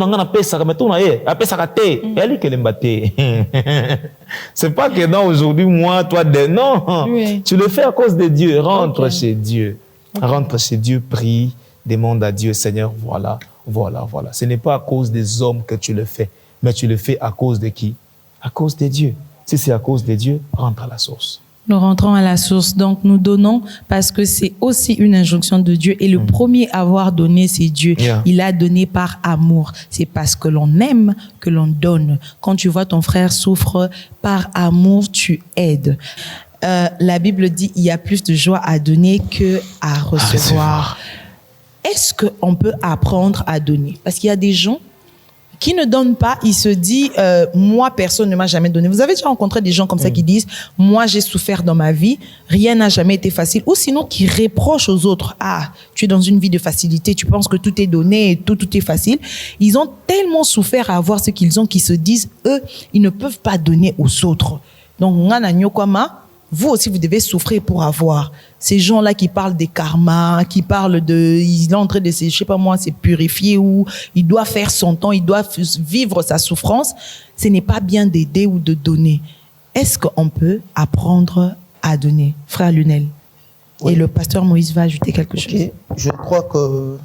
pas que non, aujourd'hui, moi, toi, non. Oui. Tu le fais à cause de Dieu. Rentre chez Dieu. Rentre chez Dieu, prie, demande à Dieu, Seigneur, voilà. Ce n'est pas à cause des hommes que tu le fais, mais tu le fais à cause de qui? À cause de Dieu. Si c'est à cause de Dieu, rentre à la source. Nous rentrons à la source. Donc, nous donnons parce que c'est aussi une injonction de Dieu. Et le premier à avoir donné, c'est Dieu. Yeah. Il a donné par amour. C'est parce que l'on aime que l'on donne. Quand tu vois ton frère souffre, par amour, tu aides. La Bible dit il y a plus de joie à donner que à recevoir. Est-ce qu'on peut apprendre à donner? Parce qu'il y a des gens qui ne donne pas, il se dit moi personne ne m'a jamais donné. Vous avez déjà rencontré des gens comme ça qui disent moi j'ai souffert dans ma vie, rien n'a jamais été facile, ou sinon qui reprochent aux autres tu es dans une vie de facilité, tu penses que tout est donné et tout est facile. Ils ont tellement souffert à avoir ce qu'ils ont qu'ils se disent eux ils ne peuvent pas donner aux autres. Donc vous aussi, vous devez souffrir pour avoir. Ces gens-là qui parlent des karmas, qui parlent il est en train de se purifier ou il doit faire son temps, il doit vivre sa souffrance. Ce n'est pas bien d'aider ou de donner. Est-ce qu'on peut apprendre à donner? Frère Lunel. Oui. Et le pasteur Moïse va ajouter quelque chose. Je crois que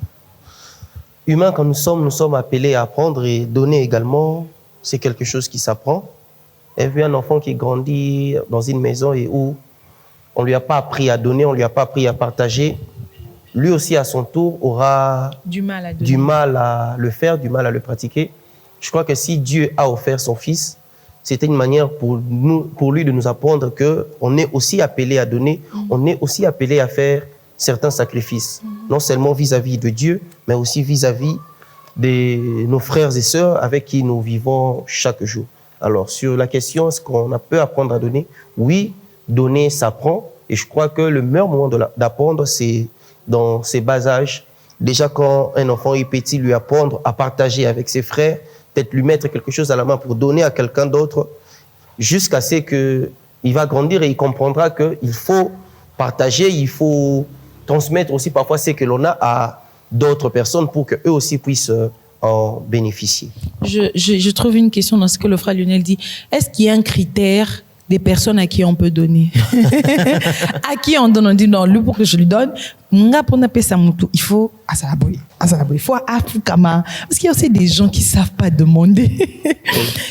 humains quand nous sommes appelés à apprendre et donner également. C'est quelque chose qui s'apprend. J'ai vu un enfant qui grandit dans une maison et où on ne lui a pas appris à donner, on ne lui a pas appris à partager. Lui aussi, à son tour, aura du mal à le faire, du mal à le pratiquer. Je crois que si Dieu a offert son Fils, c'était une manière pour lui de nous apprendre qu'on est aussi appelé à donner, on est aussi appelé à faire certains sacrifices, non seulement vis-à-vis de Dieu, mais aussi vis-à-vis de nos frères et sœurs avec qui nous vivons chaque jour. Alors, sur la question, est-ce qu'on peut apprendre à donner? Oui, donner s'apprend. Et je crois que le meilleur moment d'apprendre, c'est dans ses bas âges. Déjà, quand un enfant est petit, lui apprendre à partager avec ses frères, peut-être lui mettre quelque chose à la main pour donner à quelqu'un d'autre, jusqu'à ce qu'il va grandir et il comprendra qu'il faut partager, il faut transmettre aussi parfois ce que l'on a à d'autres personnes pour qu'eux aussi puissent en bénéficier. Je trouve une question dans ce que le frère Lionel dit. Est-ce qu'il y a un critère des personnes à qui on peut donner? À qui on donne? On dit non, lui pour que je lui donne, il faut il faut Afrikama. Parce qu'il y a aussi des gens qui savent pas demander.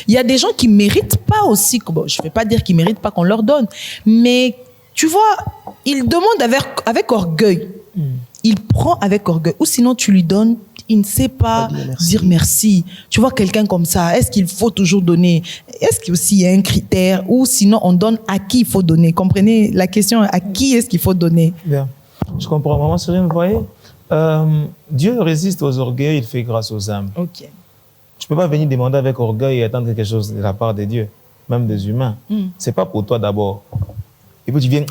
Il y a des gens qui méritent pas aussi. Bon, je vais pas dire qu'ils méritent pas qu'on leur donne, mais tu vois, ils demandent avec orgueil. Il prend avec orgueil. Ou sinon tu lui donnes, il ne sait pas dire merci. Tu vois quelqu'un comme ça, est-ce qu'il faut toujours donner? Est-ce qu'il y a un critère? Ou sinon, on donne à qui il faut donner? Comprenez la question, à qui est-ce qu'il faut donner? Bien. Je comprends, maman Cyrine, vous voyez, Dieu résiste aux orgueils, il fait grâce aux âmes. Ok. Tu ne peux pas venir demander avec orgueil et attendre quelque chose de la part de Dieu, même des humains. Ce n'est pas pour toi d'abord. Et puis tu viens...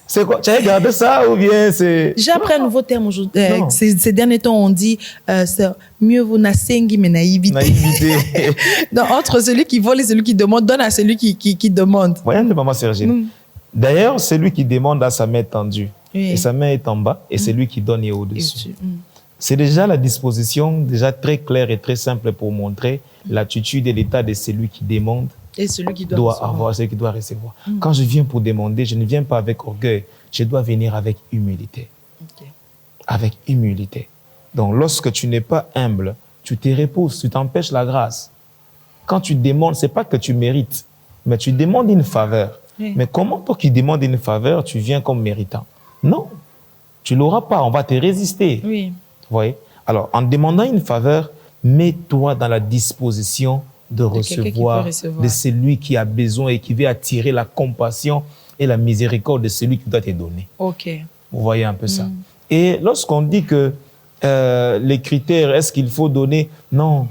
C'est quoi? Tu as regardé ça ou bien c'est... J'ai appris un nouveau terme aujourd'hui. Non. Ces derniers temps, on dit c'est mieux vaut nasengi mais naïvité. Naïveté. Donc, entre celui qui vole et celui qui demande, donne à celui qui demande. Voyez un peu, maman Sergine. D'ailleurs, celui qui demande a sa main tendue. Oui. Et sa main est en bas. Et celui qui donne est au-dessus. Et C'est déjà la disposition déjà très claire et très simple pour montrer l'attitude et l'état de celui qui demande celui qui doit recevoir. avoir, celui qui doit recevoir. Quand je viens pour demander, je ne viens pas avec orgueil. Je dois venir avec humilité. Ok. Avec humilité. Donc, lorsque tu n'es pas humble, tu te repousses, tu t'empêches la grâce. Quand tu demandes, ce n'est pas que tu mérites, mais tu demandes une faveur. Oui. Mais comment toi qui demandes une faveur, tu viens comme méritant? Non, tu ne l'auras pas, on va te résister. Oui. Vous voyez? Alors, en demandant une faveur, mets-toi dans la disposition de recevoir de celui qui a besoin et qui veut attirer la compassion et la miséricorde de celui qui doit te donner. Ok. Vous voyez un peu ça. Et lorsqu'on dit que les critères, est-ce qu'il faut donner? Non,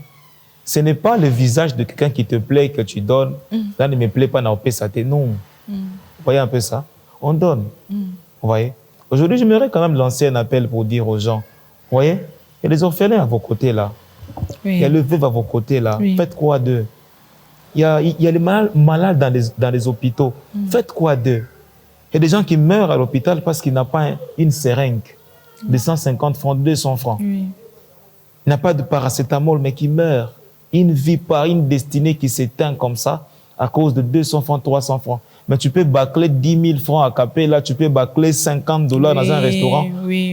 ce n'est pas le visage de quelqu'un qui te plaît que tu donnes. Là, ne me plaît pas, n'a pas ça. Non. Vous voyez un peu ça? On donne. Vous voyez? Aujourd'hui, j'aimerais quand même lancer un appel pour dire aux gens, vous voyez, il y a des orphelins à vos côtés là. Oui. Il y a le veuve à vos côtés là. Oui. Faites quoi d'eux? Il y a les malades dans les hôpitaux. Faites quoi d'eux? Il y a des gens qui meurent à l'hôpital parce qu'ils n'ont pas une seringue de 150 francs, 200 francs. Oui. Il n'a pas de paracétamol, mais qui meurt. Une vie par une destinée qui s'éteint comme ça à cause de 200 francs, 300 francs. Mais tu peux bâcler 10 000 francs à Capé, là, tu peux bâcler $50 dans un restaurant,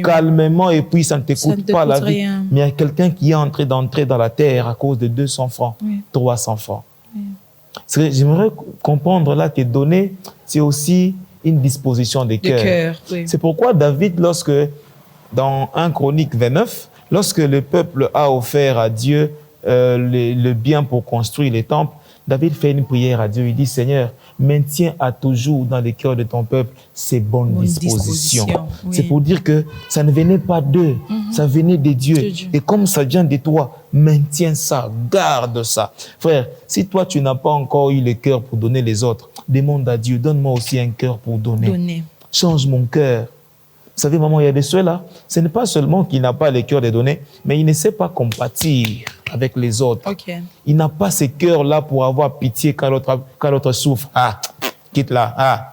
calmement, et puis ça ne t'écoute pas la vie. Rien. Mais il y a quelqu'un qui est d'entrer dans la terre à cause de 200 francs, 300 francs. J'aimerais comprendre là que donner, c'est aussi une disposition de cœur. C'est pourquoi David, lorsque, dans 1 Chronique 29, lorsque le peuple a offert à Dieu le bien pour construire les temples, David fait une prière à Dieu. Il dit, Seigneur, maintiens à toujours dans le cœur de ton peuple ces bonnes dispositions. Oui. C'est pour dire que ça ne venait pas d'eux, ça venait de Dieu. Et comme ça vient de toi, maintiens ça, garde ça. Frère, si toi, tu n'as pas encore eu le cœur pour donner les autres, demande à Dieu, donne-moi aussi un cœur pour donner. Change mon cœur. Vous savez, maman, il y a des ceux-là, ce n'est pas seulement qu'il n'a pas le cœur de donner, mais il ne sait pas compatir avec les autres. Il n'a pas ce cœur-là pour avoir pitié quand l'autre souffre. Ah, quitte là.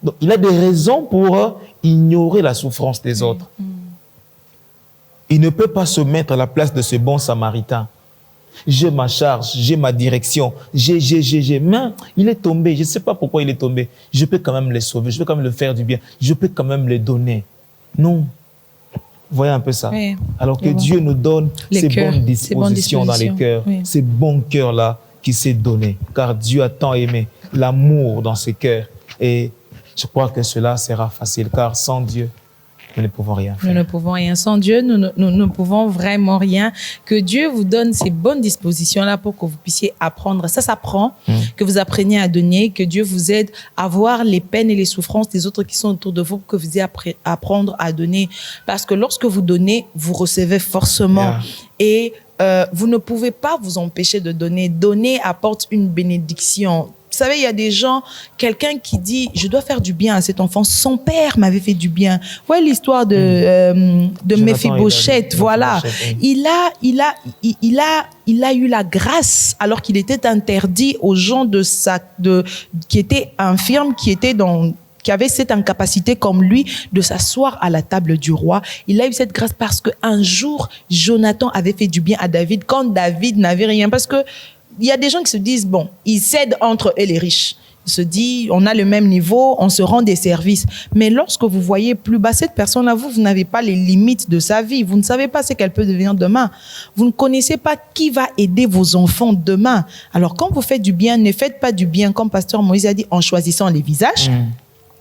Donc, il a des raisons pour ignorer la souffrance des autres. Il ne peut pas se mettre à la place de ce bon samaritain. J'ai ma charge, j'ai ma direction, j'ai. Mais il est tombé, je ne sais pas pourquoi il est tombé. Je peux quand même le sauver, je peux quand même le faire du bien, je peux quand même le donner. Non. Vous voyez un peu ça? Oui. Alors que Dieu nous donne ces bonnes dispositions dans les cœurs, ces bons cœurs-là qui s'est donné. Car Dieu a tant aimé l'amour dans ses cœurs. Et je crois que cela sera facile, car sans Dieu, nous ne pouvons rien faire. Nous ne pouvons rien. Sans Dieu, nous ne pouvons vraiment rien. Que Dieu vous donne ces bonnes dispositions-là pour que vous puissiez apprendre. Ça s'apprend, que vous appreniez à donner, que Dieu vous aide à voir les peines et les souffrances des autres qui sont autour de vous, pour que vous ayez apprendre à donner. Parce que lorsque vous donnez, vous recevez forcément. Et vous ne pouvez pas vous empêcher de donner. Donner apporte une bénédiction. Vous savez, il y a des gens, quelqu'un qui dit, je dois faire du bien à cet enfant. Son père m'avait fait du bien. Vous voyez l'histoire de Méphibosheth, voilà. Il a eu la grâce, alors qu'il était interdit aux gens qui étaient infirmes, qui avaient cette incapacité comme lui de s'asseoir à la table du roi. Il a eu cette grâce parce qu'un jour, Jonathan avait fait du bien à David quand David n'avait rien. Parce que il y a des gens qui se disent, bon, ils cèdent entre eux les riches. Ils se disent, on a le même niveau, on se rend des services. Mais lorsque vous voyez plus bas cette personne-là, vous n'avez pas les limites de sa vie. Vous ne savez pas ce qu'elle peut devenir demain. Vous ne connaissez pas qui va aider vos enfants demain. Alors, quand vous faites du bien, ne faites pas du bien, comme Pasteur Moïse a dit, en choisissant les visages.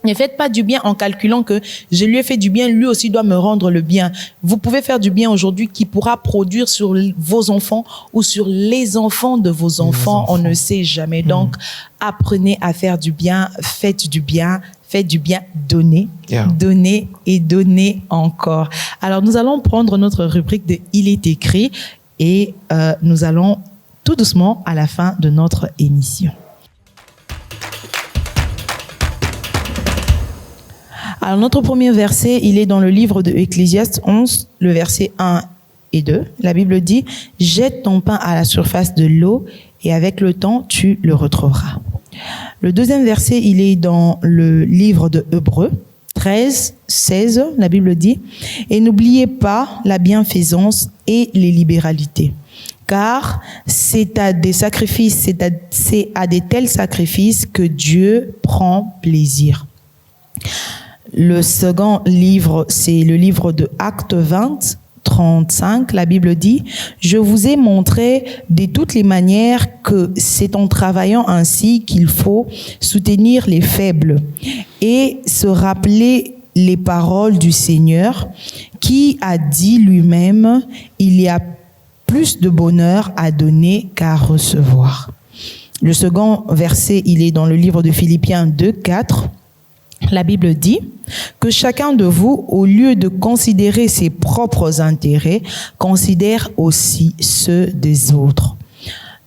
Ne faites pas du bien en calculant que je lui ai fait du bien, lui aussi doit me rendre le bien. Vous pouvez faire du bien aujourd'hui qui pourra produire sur vos enfants ou sur les enfants de vos enfants. On ne sait jamais. Donc, apprenez à faire du bien, faites du bien, donnez, donnez et donnez encore. Alors, nous allons prendre notre rubrique de Il est écrit et nous allons tout doucement à la fin de notre émission. Alors, notre premier verset, il est dans le livre de Ecclésiaste 11, le verset 1 et 2. La Bible dit « Jette ton pain à la surface de l'eau et avec le temps, tu le retrouveras. » Le deuxième verset, il est dans le livre de Hébreux 13, 16. La Bible dit « Et n'oubliez pas la bienfaisance et les libéralités. Car c'est à des sacrifices, c'est à des tels sacrifices que Dieu prend plaisir. » Le second livre, c'est le livre de Actes 20, 35. La Bible dit « Je vous ai montré de toutes les manières que c'est en travaillant ainsi qu'il faut soutenir les faibles et se rappeler les paroles du Seigneur qui a dit lui-même « Il y a plus de bonheur à donner qu'à recevoir. » Le second verset, il est dans le livre de Philippiens 2, 4. La Bible dit que chacun de vous, au lieu de considérer ses propres intérêts, considère aussi ceux des autres.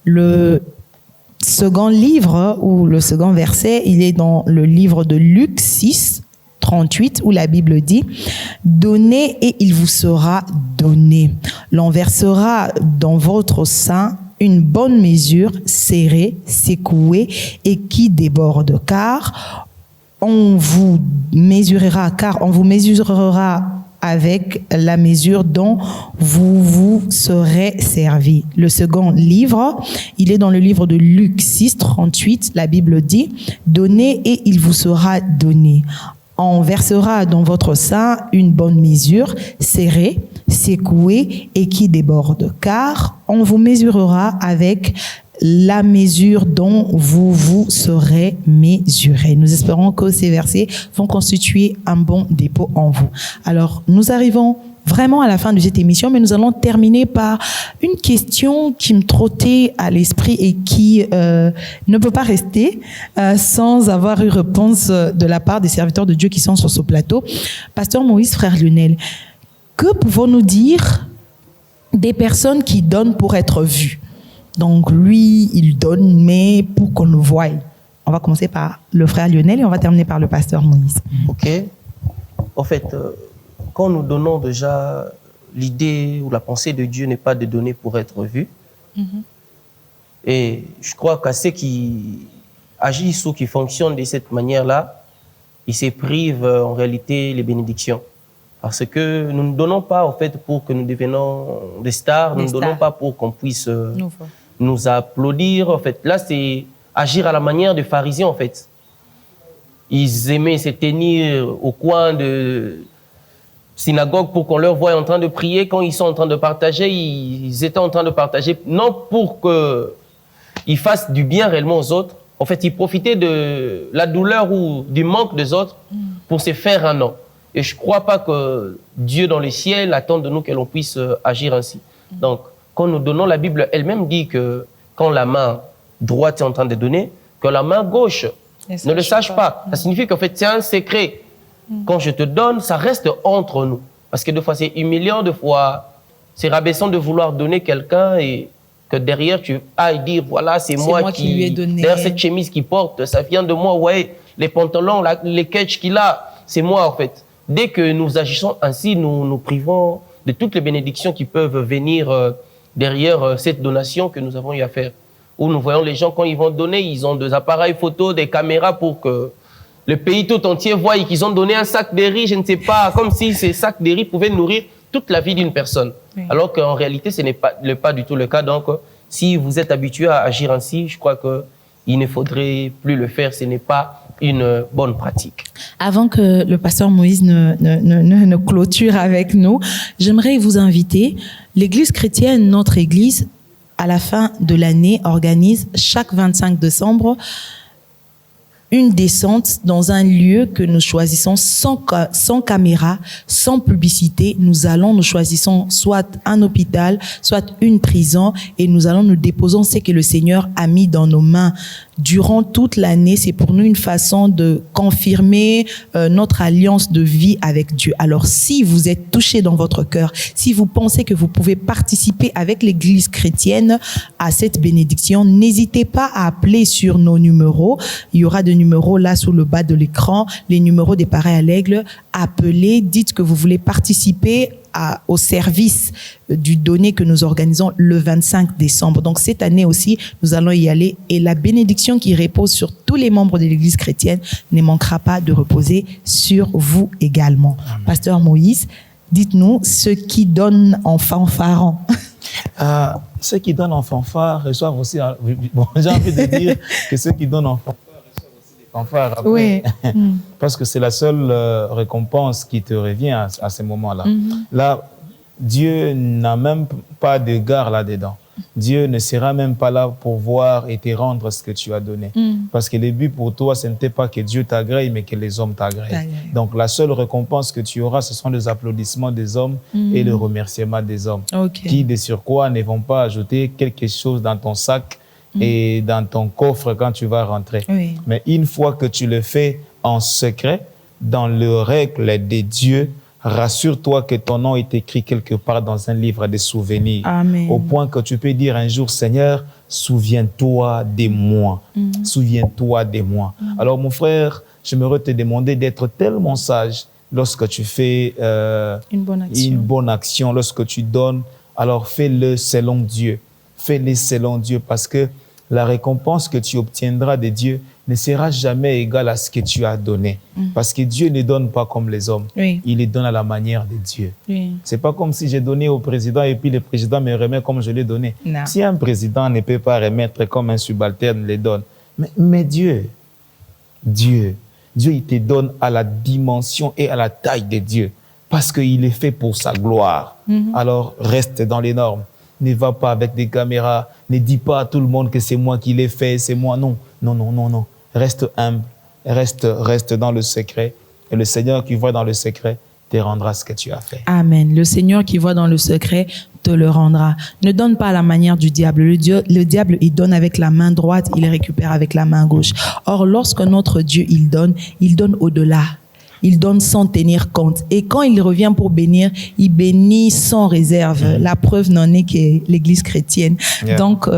Le second livre ou le second verset, il est dans le livre de Luc 6, 38, où la Bible dit « Donnez et il vous sera donné. L'on versera dans votre sein une bonne mesure, serrée, secouée et qui déborde. Car on vous mesurera avec la mesure dont vous vous serez servi. » Le second livre, il est dans le livre de Luc 6, 38. La Bible dit « Donnez et il vous sera donné. On versera dans votre sein une bonne mesure, serrée, secouée et qui déborde. Car on vous mesurera avec la mesure dont vous vous serez mesuré. » Nous espérons que ces versets vont constituer un bon dépôt en vous. Alors, nous arrivons vraiment à la fin de cette émission, mais nous allons terminer par une question qui me trottait à l'esprit et qui ne peut pas rester sans avoir eu réponse de la part des serviteurs de Dieu qui sont sur ce plateau. Pasteur Moïse, frère Lionel, que pouvons-nous dire des personnes qui donnent pour être vues? Donc, lui, il donne, mais pour qu'on le voie. On va commencer par le frère Lionel et on va terminer par le pasteur Moïse. Ok. En fait, quand nous donnons déjà, l'idée ou la pensée de Dieu n'est pas de donner pour être vu. Et je crois qu'à ceux qui agissent ou qui fonctionnent de cette manière-là, ils se privent en réalité les bénédictions. Parce que nous ne donnons pas, en fait, pour que nous devenions des stars. Nous ne donnons pas pour qu'on puisse nous applaudir. En fait, là, c'est agir à la manière des pharisiens, en fait. Ils aimaient se tenir au coin de synagogue pour qu'on leur voie en train de prier. Quand ils sont en train de partager, ils étaient en train de partager, non pour qu'ils fassent du bien réellement aux autres. En fait, ils profitaient de la douleur ou du manque des autres pour se faire un nom. Et je ne crois pas que Dieu dans les ciels attend de nous que l'on puisse agir ainsi. Donc, quand nous donnons, la Bible elle-même dit que quand la main droite est en train de donner, que la main gauche ne le sache pas. Ça signifie qu'en fait, c'est un secret. Quand je te donne, ça reste entre nous. Parce que des fois, c'est humiliant, des fois, c'est rabaissant de vouloir donner quelqu'un et que derrière, tu ailles dire, voilà, c'est moi qui lui ai donné. Derrière cette chemise qu'il porte, ça vient de moi. Ouais, les pantalons, les catchs qu'il a, c'est moi, en fait. Dès que nous agissons ainsi, nous nous privons de toutes les bénédictions qui peuvent venir derrière cette donation que nous avons eu à faire. Où nous voyons les gens, quand ils vont donner, ils ont des appareils photo, des caméras pour que le pays tout entier voit qu'ils ont donné un sac de riz, je ne sais pas, comme si ces sacs de riz pouvaient nourrir toute la vie d'une personne. Oui. Alors qu'en réalité, ce n'est pas du tout le cas. Donc, si vous êtes habitué à agir ainsi, je crois qu'il ne faudrait plus le faire. Ce n'est pas une bonne pratique. Avant que le pasteur Moïse ne clôture avec nous, j'aimerais vous inviter. L'Église chrétienne, notre Église, à la fin de l'année, organise chaque 25 décembre une descente dans un lieu que nous choisissons sans caméra, sans publicité. Nous choisissons soit un hôpital, soit une prison, et nous déposons ce que le Seigneur a mis dans nos mains. Durant toute l'année, c'est pour nous une façon de confirmer notre alliance de vie avec Dieu. Alors, si vous êtes touché dans votre cœur, si vous pensez que vous pouvez participer avec l'Église chrétienne à cette bénédiction, n'hésitez pas à appeler sur nos numéros. Il y aura des numéros là sous le bas de l'écran, les numéros des Pareils à l'Aigle. Appelez, dites que vous voulez participer au service du donné que nous organisons le 25 décembre. Donc, cette année aussi, nous allons y aller, et la bénédiction qui repose sur tous les membres de l'Église chrétienne ne manquera pas de reposer sur vous également. Amen. Pasteur Moïse, dites-nous ce qui donne en fanfarant. Ceux qui donnent en fanfare reçoivent aussi... Bon, j'ai envie de dire que ceux qui donnent en fanfare reçoivent aussi des fanfares après. Oui. Parce que c'est la seule récompense qui te revient à ces moments-là. Là, Dieu n'a même pas de gare là-dedans. Dieu ne sera même pas là pour voir et te rendre ce que tu as donné. Parce que le but pour toi, ce n'était pas que Dieu t'agrée, mais que les hommes t'agréent. Donc, la seule récompense que tu auras, ce sont les applaudissements des hommes et le remerciement des hommes. Qui, de surcroît, ne vont pas ajouter quelque chose dans ton sac et dans ton coffre quand tu vas rentrer. Mais une fois que tu le fais en secret, dans le règle de Dieu, rassure-toi que ton nom est écrit quelque part dans un livre de souvenirs. Amen. Au point que tu peux dire un jour, Seigneur, souviens-toi de moi. Souviens-toi de moi. Alors, mon frère, j'aimerais te demander d'être tellement sage lorsque tu fais une bonne action, lorsque tu donnes. Alors, fais-le selon Dieu. Fais-le selon Dieu, parce que la récompense que tu obtiendras de Dieu ne sera jamais égale à ce que tu as donné. Parce que Dieu ne donne pas comme les hommes. Il les donne à la manière de Dieu. C'est pas comme si j'ai donné au président et puis le président me remet comme je l'ai donné. Non. Si un président ne peut pas remettre comme un subalterne les donne, mais Dieu, il te donne à la dimension et à la taille de Dieu, parce qu'il est fait pour sa gloire. Alors, reste dans les normes. Ne va pas avec des caméras. Ne dis pas à tout le monde que c'est moi qui l'ai fait, c'est moi. Non. Reste humble. Reste dans le secret. Et le Seigneur qui voit dans le secret te rendra ce que tu as fait. Amen. Le Seigneur qui voit dans le secret te le rendra. Ne donne pas à la manière du diable. Le diable, il donne avec la main droite, il récupère avec la main gauche. Or, lorsque notre Dieu, il donne au-delà. Il donne sans tenir compte. Et quand il revient pour bénir, il bénit sans réserve. La preuve n'en est que l'Église chrétienne. Donc,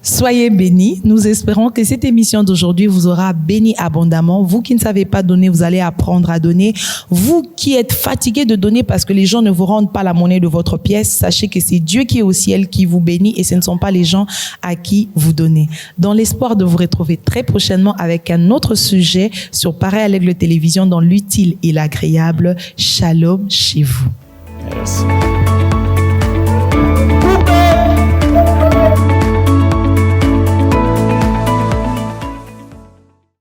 soyez bénis. Nous espérons que cette émission d'aujourd'hui vous aura béni abondamment. Vous qui ne savez pas donner, vous allez apprendre à donner. Vous qui êtes fatigués de donner parce que les gens ne vous rendent pas la monnaie de votre pièce, sachez que c'est Dieu qui est au ciel qui vous bénit et ce ne sont pas les gens à qui vous donnez. Dans l'espoir de vous retrouver très prochainement avec un autre sujet sur Pareils à l'Aigle Télévision dans l'utile et l'agréable. Shalom chez vous. Merci.